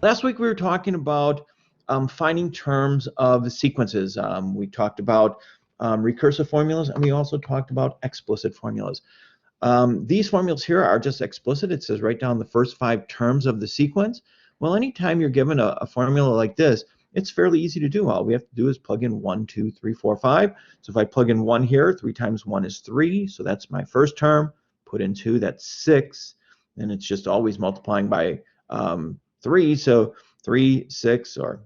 Last week we were talking about finding terms of sequences. We talked about recursive formulas, and we also talked about explicit formulas. These formulas here are just explicit. It says write down the first 5 terms of the sequence. Well, anytime you're given a formula like this, it's fairly easy to do. All we have to do is plug in 1, 2, 3, 4, 5. So if I plug in 1 here, 3 times 1 is 3. So that's my first term. Put in 2, that's 6. And it's just always multiplying by 3. So 3, 6, or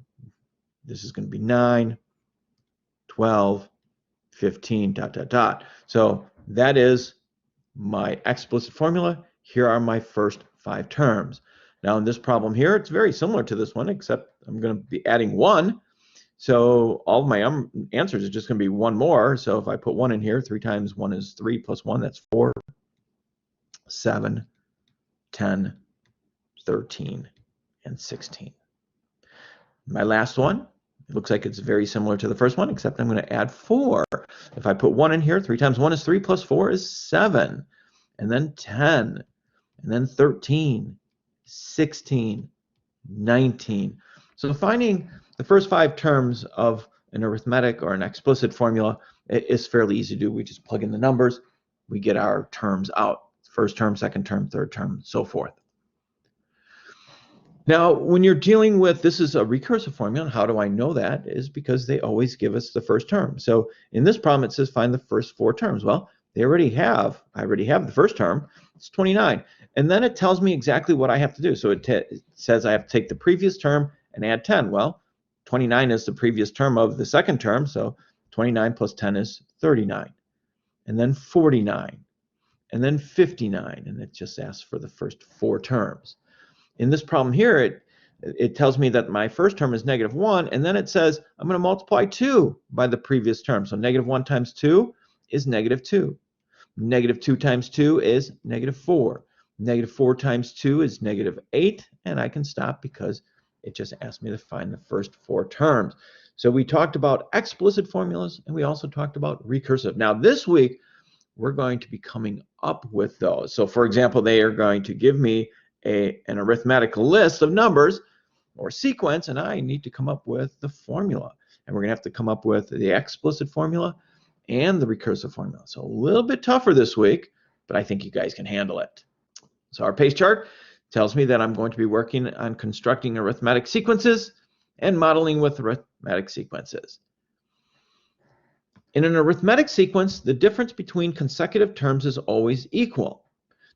this is going to be 9, 12, 15, dot, dot, dot. So that is my explicit formula. Here are my first 5 terms. Now in this problem here, it's very similar to this one, except I'm going to be adding 1. So all of my answers are just going to be 1 more. So if I put 1 in here, 3 times 1 is 3, plus 1, that's 4, 7, 10, 13, and 16. My last one, it looks like it's very similar to the first one, except I'm going to add 4. If I put 1 in here, 3 times 1 is 3, plus 4 is 7, and then 10, and then 13, 16, 19. So finding the first 5 terms of an arithmetic or an explicit formula is fairly easy to do. We just plug in the numbers, we get our terms out. First term, second term, third term, so forth. Now, when you're dealing with, this is a recursive formula, and how do I know that? Is because they always give us the first term. So in this problem, it says find the first 4 terms. Well, I already have the first term, it's 29. And then it tells me exactly what I have to do. So it says I have to take the previous term and add 10. Well, 29 is the previous term of the second term, so 29 plus 10 is 39. And then 49, and then 59, and it just asks for the first 4 terms. In this problem here, it tells me that my first term is -1, and then it says I'm going to multiply 2 by the previous term. So -1 times 2 is -2. -2 times 2 is -4. -4 times 2 is -8, and I can stop because it just asked me to find the first 4 terms. So we talked about explicit formulas, and we also talked about recursive. Now this week, we're going to be coming up with those. So for example, they are going to give me an arithmetical list of numbers or sequence, and I need to come up with the formula. And we're going to have to come up with the explicit formula and the recursive formula. So a little bit tougher this week, but I think you guys can handle it. So our pace chart tells me that I'm going to be working on constructing arithmetic sequences and modeling with arithmetic sequences. In an arithmetic sequence, the difference between consecutive terms is always equal.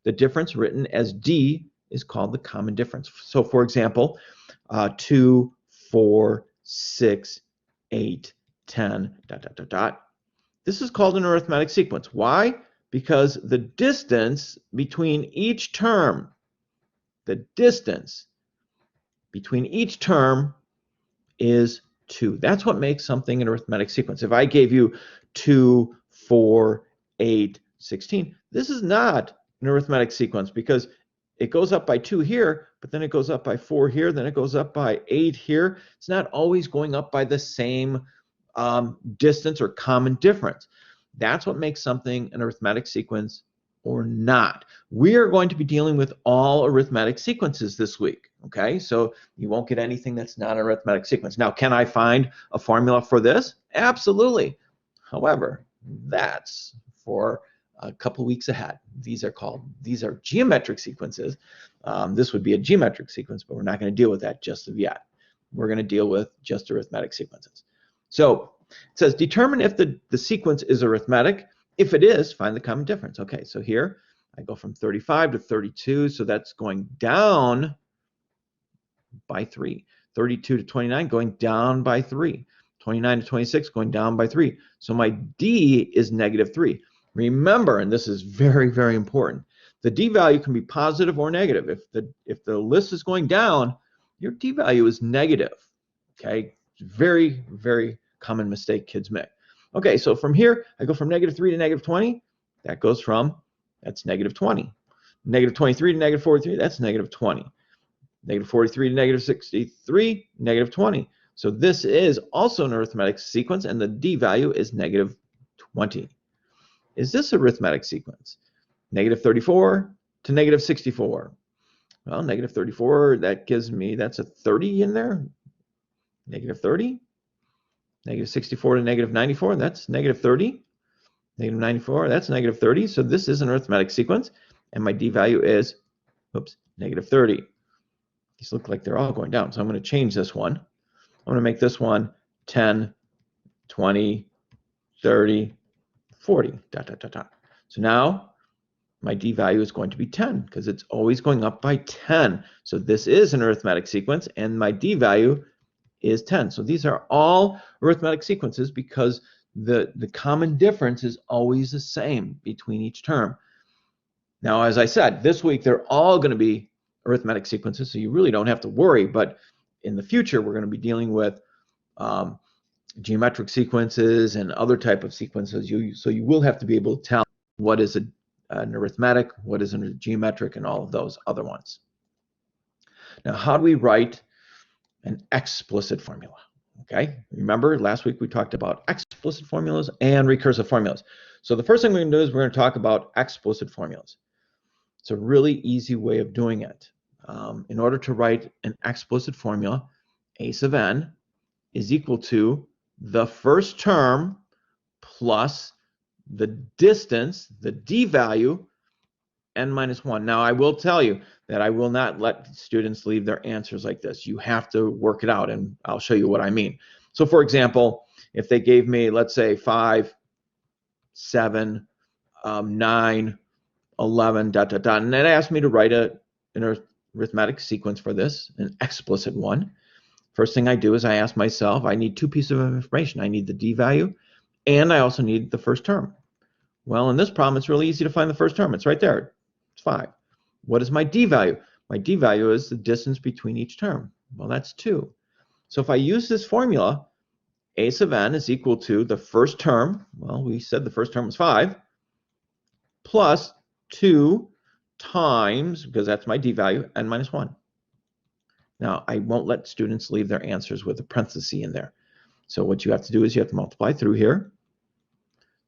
The difference written as D is called the common difference. So for example, 2, 4, 6, 8, 10, dot, dot, dot, dot. This is called an arithmetic sequence. Why? Because the distance between each term, is 2. That's what makes something an arithmetic sequence. If I gave you 2, 4, 8, 16, this is not an arithmetic sequence because it goes up by 2 here, but then it goes up by 4 here, then it goes up by 8 here. It's not always going up by the same distance or common difference. That's what makes something an arithmetic sequence or not. We are going to be dealing with all arithmetic sequences this week, okay? So you won't get anything that's not an arithmetic sequence. Now, can I find a formula for this? Absolutely. However, that's for a couple weeks ahead. These are geometric sequences. This would be a geometric sequence, but we're not going to deal with that just of yet. We're going to deal with just arithmetic sequences. So it says determine if the sequence is arithmetic. If it is, find the common difference. Okay, so here I go from 35 to 32, so that's going down by 3. 32 to 29 going down by 3. 29 to 26 going down by 3. So my D is -3. Remember, and this is very, very important, the D value can be positive or negative. If the list is going down, your D value is negative. Okay, very, very common mistake kids make. Okay, so from here, I go from -3 to -20. That's -20. -23 to -43, that's -20. -43 to -63, -20. So this is also an arithmetic sequence, and the D value is -20. Is this arithmetic sequence? -34 to -64. Well, negative 34, that gives me, that's a 30 in there. Negative 30. Negative 64 to negative 94, that's negative 30. Negative 94, that's negative 30. So this is an arithmetic sequence, and my d-value is, oops, negative 30. These look like they're all going down, so I'm going to change this one. I'm going to make this one 10, 20, 30, 40, dot, dot, dot, dot. So now my d-value is going to be 10 because it's always going up by 10. So this is an arithmetic sequence, and my d-value is 10. So these are all arithmetic sequences because the common difference is always the same between each term. Now, as I said, this week they're all going to be arithmetic sequences, so you really don't have to worry. But in the future, we're going to be dealing with geometric sequences and other type of sequences. So you will have to be able to tell what is an arithmetic, what is a geometric, and all of those other ones. Now, how do we write an explicit formula? Okay, remember last week we talked about explicit formulas and recursive formulas. So the first thing we're going to do is we're going to talk about explicit formulas. It's a really easy way of doing it. In order to write an explicit formula, a sub n is equal to the first term plus the distance, the d value, n minus 1. Now, I will tell you that I will not let students leave their answers like this. You have to work it out, and I'll show you what I mean. So, for example, if they gave me, let's say, 5, 7, 9, 11, dot, dot, dot, and it asked me to write an arithmetic sequence for this, an explicit one. First thing I do is I ask myself, I need two pieces of information. I need the d value, and I also need the first term. Well, in this problem, it's really easy to find the first term. It's right there. It's 5. What is my d value? My d value is the distance between each term. Well, that's 2. So if I use this formula, a sub n is equal to the first term. Well, we said the first term was 5, plus 2 times, because that's my d value, n minus 1. Now, I won't let students leave their answers with a parenthesis in there. So what you have to do is you have to multiply through here.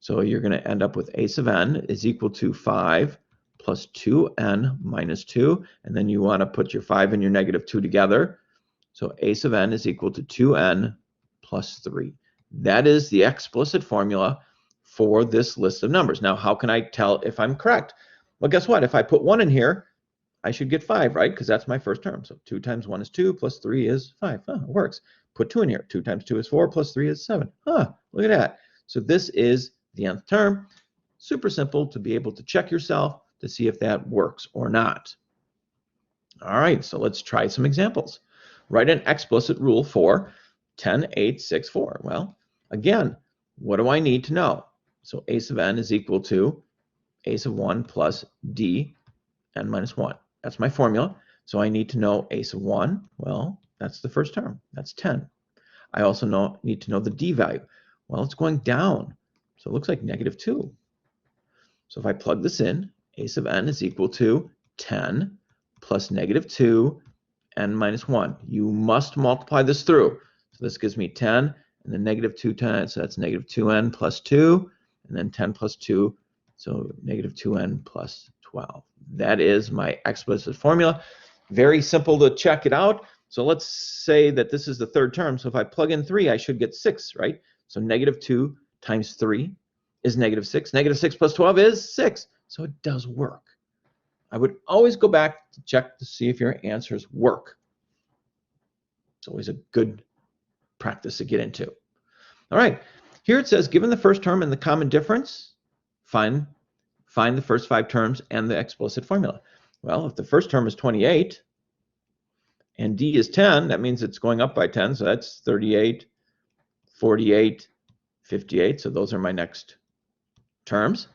So you're going to end up with a sub n is equal to 5 plus 2n minus 2. And then you want to put your 5 and your negative 2 together. So a sub n is equal to 2n plus 3. That is the explicit formula for this list of numbers. Now, how can I tell if I'm correct? Well, guess what? If I put 1 in here, I should get 5, right? Because that's my first term. So 2 times 1 is 2, plus 3 is 5. It works. Put 2 in here. 2 times 2 is 4, plus 3 is 7. Look at that. So this is the nth term. Super simple to be able to check yourself to see if that works or not. All right, so let's try some examples. Write an explicit rule for 10, 8, 6, 4. Well, again, what do I need to know? So a sub n is equal to a sub 1 plus d n minus 1. That's my formula. So I need to know a sub 1. Well, that's the first term. That's 10. I also need to know the d value. Well, it's going down. So it looks like negative 2. So if I plug this in, a sub n is equal to 10 plus negative 2 n minus 1. You must multiply this through. So this gives me 10 and then negative 2 times, so that's negative 2n plus 2, and then 10 plus 2, so negative 2n plus 12. That is my explicit formula. Very simple to check it out. So let's say that this is the third term. So if I plug in 3, I should get 6, right? So negative 2 times 3 is negative 6. Negative 6 plus 12 is 6. So it does work. I would always go back to check to see if your answers work. It's always a good practice to get into. All right, here it says, given the first term and the common difference, find the first 5 terms and the explicit formula. Well, if the first term is 28 and d is 10, that means it's going up by 10, so that's 38, 48, 58, so those are my next terms.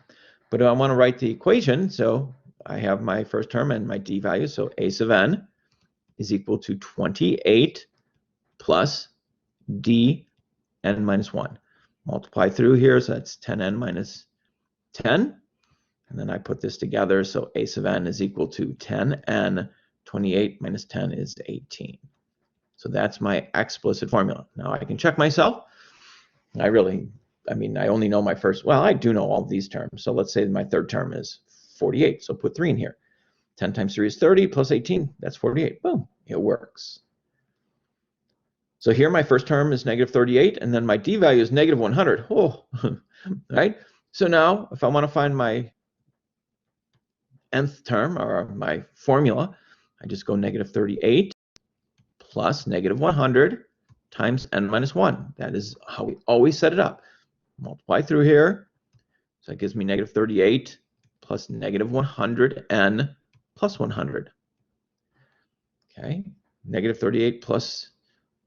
But I want to write the equation, so I have my first term and my d value, so a sub n is equal to 28 plus d n minus 1. Multiply through here, so that's 10n minus 10. And then I put this together, so a sub n is equal to 10n. 28 minus 10 is 18. So that's my explicit formula. Now I can check myself. I only know my first, well, I do know all these terms. So let's say my third term is 48, so put 3 in here. 10 times 3 is 30, plus 18, that's 48. Boom, it works. So here my first term is negative 38, and then my d value is negative 100. Oh, right? So now if I want to find my nth term, or my formula, I just go negative 38 plus negative 100 times n minus 1. That is how we always set it up. Multiply through here. So that gives me negative 38 plus negative 100n plus 100. Okay, negative 38 plus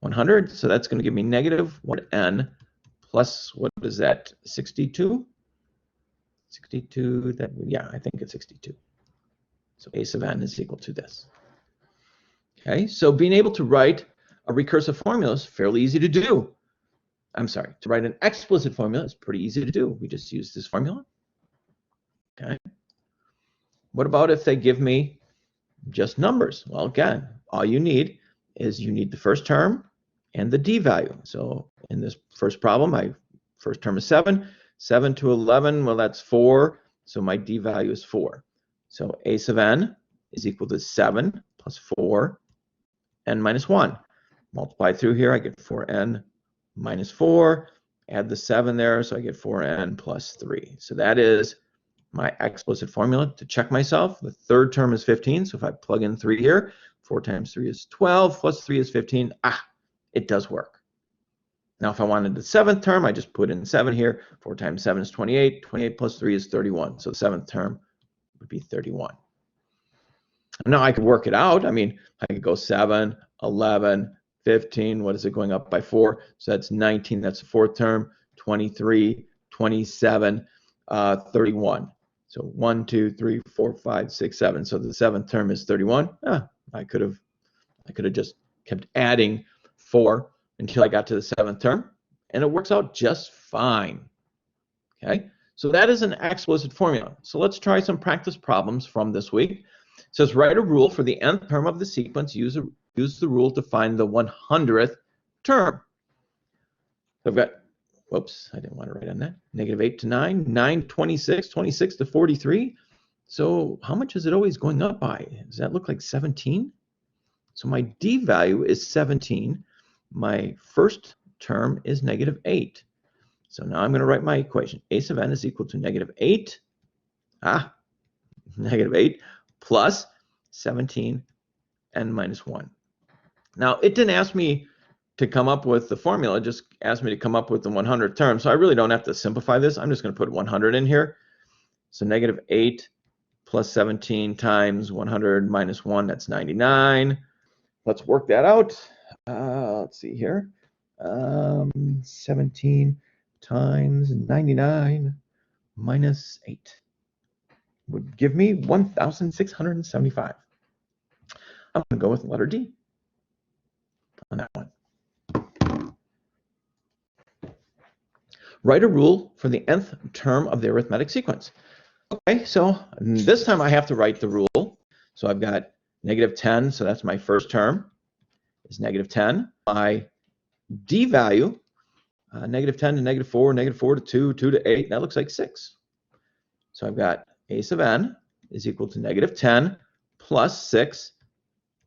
100. So that's going to give me negative 1n plus, what is that, 62? 62, yeah, I think it's 62. So a sub n is equal to this. Okay, so being able to write a recursive formula is fairly easy to do. I'm sorry, to write an explicit formula is pretty easy to do. We just use this formula. Okay. What about if they give me just numbers? Well, again, all you need is the first term and the d value. So in this first problem, my first term is 7. 7 to 11, well, that's 4. So my d value is 4. So a sub n is equal to 7 plus 4 n minus 1. Multiply through here, I get 4n minus 4. Add the 7 there, so I get 4n plus 3. So that is my explicit formula to check myself. The third term is 15, so if I plug in 3 here, 4 times 3 is 12, plus 3 is 15. It does work. Now, if I wanted the seventh term, I just put in 7 here. 4 times 7 is 28. 28 plus 3 is 31. So the seventh term would be 31. Now, I could work it out. I mean, I could go 7, 11, 15. What is it going up by 4? So that's 19. That's the fourth term. 23, 27, 31. So 1, 2, 3, 4, 5, 6, 7. So the seventh term is 31. I could have just kept adding 4 until I got to the seventh term, and it works out just fine. Okay, so that is an explicit formula. So let's try some practice problems from this week. It says write a rule for the nth term of the sequence. Use the rule to find the 100th term. So I've got, whoops, I didn't want to write on that. Negative 8 to 9, 9, 26, 26 to 43. So how much is it always going up by? Does that look like 17? So my d value is 17. My first term is negative 8. So now I'm going to write my equation. A sub n is equal to negative 8. Negative 8 plus 17 n minus 1. Now, it didn't ask me to come up with the formula. It just asked me to come up with the 100th term. So I really don't have to simplify this. I'm just going to put 100 in here. So negative 8 plus 17 times 100 minus 1, that's 99. Let's work that out. Let's see here. 17 times 99 minus 8 would give me 1,675. I'm going to go with letter D on that one. Write a rule for the nth term of the arithmetic sequence. Okay, so this time I have to write the rule. So I've got negative 10, so that's my first term, is negative 10. My d value, negative 10 to negative 4, negative 4 to 2, 2 to 8, that looks like 6. So I've got a sub n is equal to negative 10 plus 6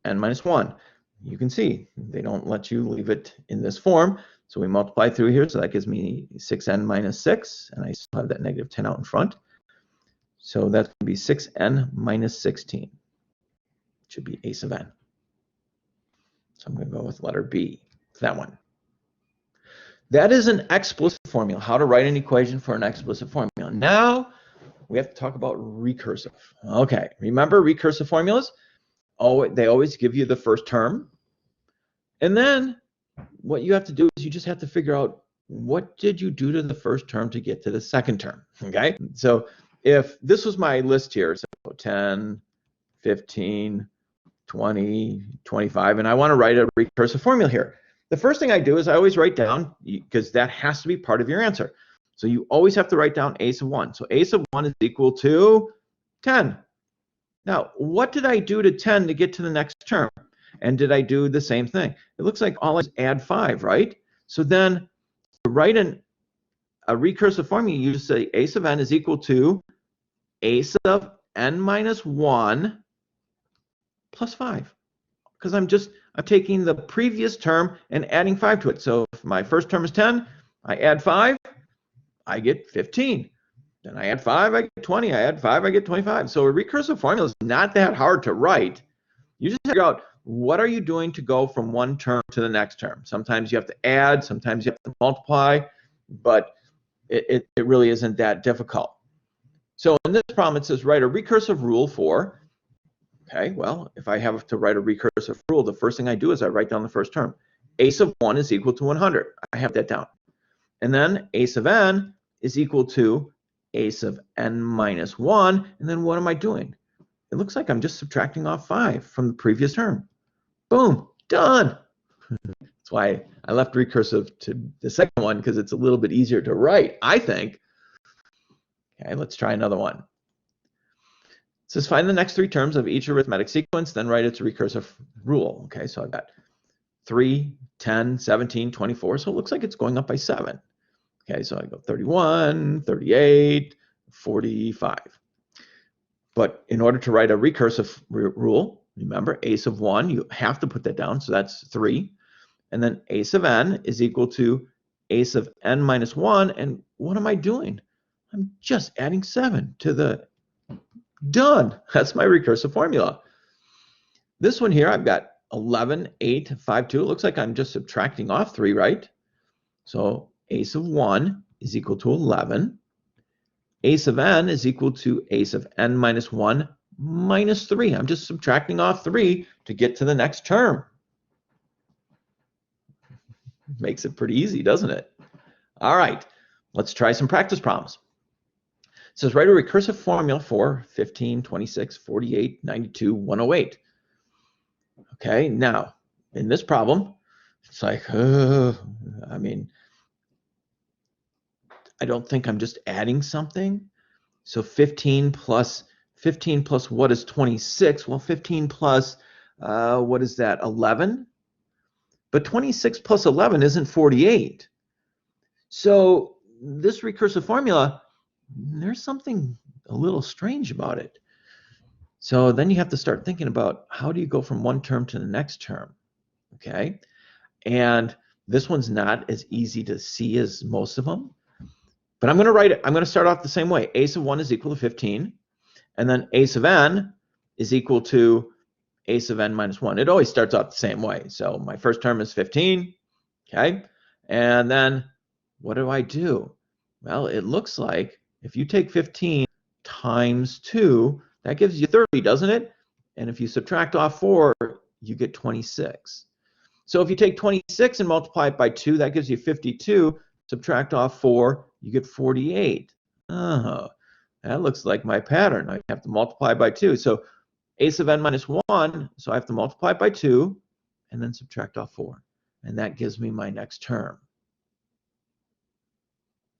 n minus 1. You can see they don't let you leave it in this form. So we multiply through here, so that gives me 6n minus 6, and I still have that negative 10 out in front. So that's going to be 6n minus 16. It should be a sub n. So I'm going to go with letter B for that one. That is an explicit formula, how to write an equation for an explicit formula. Now we have to talk about recursive. Okay, remember recursive formulas? Oh, they always give you the first term. And then what you have to do is you just have to figure out what did you do to the first term to get to the second term, okay? So if this was my list here, so 10, 15, 20, 25, and I want to write a recursive formula here. The first thing I do is I always write down, because that has to be part of your answer. So you always have to write down a sub 1. So a sub 1 is equal to 10. Now, what did I do to 10 to get to the next term? And did I do the same thing? It looks like all I did is add 5, right? So then to write a recursive formula, you just say a sub n is equal to a sub n minus 1 plus 5 because I'm taking the previous term and adding 5 to it. So if my first term is 10, I add 5, I get 15. Then I add 5, I get 20. I add 5, I get 25. So a recursive formula is not that hard to write. You just figure out what are you doing to go from one term to the next term. Sometimes you have to add, sometimes you have to multiply, but it really isn't that difficult. So in this problem, it says write a recursive rule for, okay, well, if I have to write a recursive rule, the first thing I do is I write down the first term. A sub 1 is equal to 100. I have that down. And then A sub n is equal to A sub n minus 1. And then what am I doing? It looks like I'm just subtracting off 5 from the previous term. Boom, done. That's why I left recursive to the second one, because it's a little bit easier to write, I think. Okay, let's try another one. It says find the next 3 terms of each arithmetic sequence, then write its recursive rule. Okay, so I've got 3, 10, 17, 24. So it looks like it's going up by 7. Okay, so I go 31, 38, 45. But in order to write a recursive rule, remember, A sub 1, you have to put that down, so that's 3. And then A sub n is equal to A sub n minus 1. And what am I doing? I'm just adding 7 to the done. That's my recursive formula. This one here, I've got 11, 8, 5, 2. It looks like I'm just subtracting off 3, right? So A sub 1 is equal to 11. A sub n is equal to A sub n minus 1 minus 3. I'm just subtracting off 3 to get to the next term. Makes it pretty easy, doesn't it? All right, let's try some practice problems. It says write a recursive formula for 15, 26, 48, 92, 108. Okay, now in this problem, it's like, I mean, I don't think I'm just adding something. So 15 plus what is 26? Well, 15 plus, what is that, 11? But 26 plus 11 isn't 48. So this recursive formula, there's something a little strange about it. So then you have to start thinking about how do you go from one term to the next term, okay? And this one's not as easy to see as most of them. But I'm going to write it. I'm going to start off the same way. A sub 1 is equal to 15. And then A sub n is equal to A sub n minus 1. It always starts out the same way. So my first term is 15. Okay. And then what do I do? Well, it looks like if you take 15 times 2, that gives you 30, doesn't it? And if you subtract off 4, you get 26. So if you take 26 and multiply it by 2, that gives you 52. Subtract off 4, you get 48. Oh, that looks like my pattern. I have to multiply by 2. So A sub n minus 1, so I have to multiply by 2 and then subtract off 4. And that gives me my next term.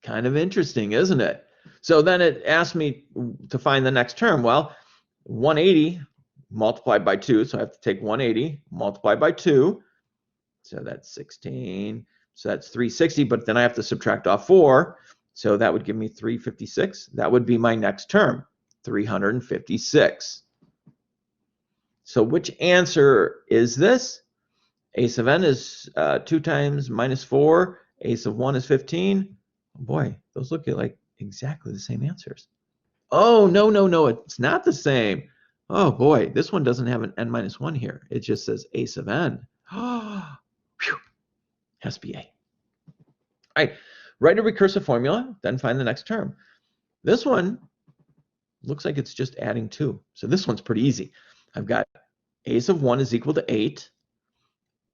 Kind of interesting, isn't it? So then it asked me to find the next term. Well, 180 multiplied by 2, so I have to take 180 multiplied by 2. So that's 16. So that's 360, but then I have to subtract off 4. So that would give me 356. That would be my next term, 356. So which answer is this? A sub n is 2 times minus 4. A sub 1 is 15. Oh boy, those look like exactly the same answers. Oh, no, it's not the same. Oh boy, this one doesn't have an n minus 1 here. It just says A sub n. Oh, phew. Has to be A. All right, write a recursive formula, then find the next term. This one looks like it's just adding 2. So this one's pretty easy. I've got A sub 1 is equal to 8.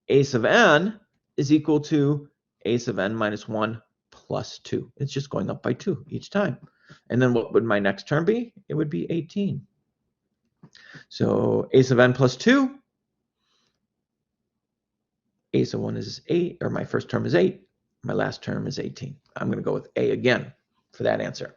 A sub n is equal to A sub n minus 1 plus 2. It's just going up by 2 each time. And then what would my next term be? It would be 18. So A sub n plus 2. A sub 1 is 8, or my first term is 8. My last term is 18. I'm going to go with A again for that answer.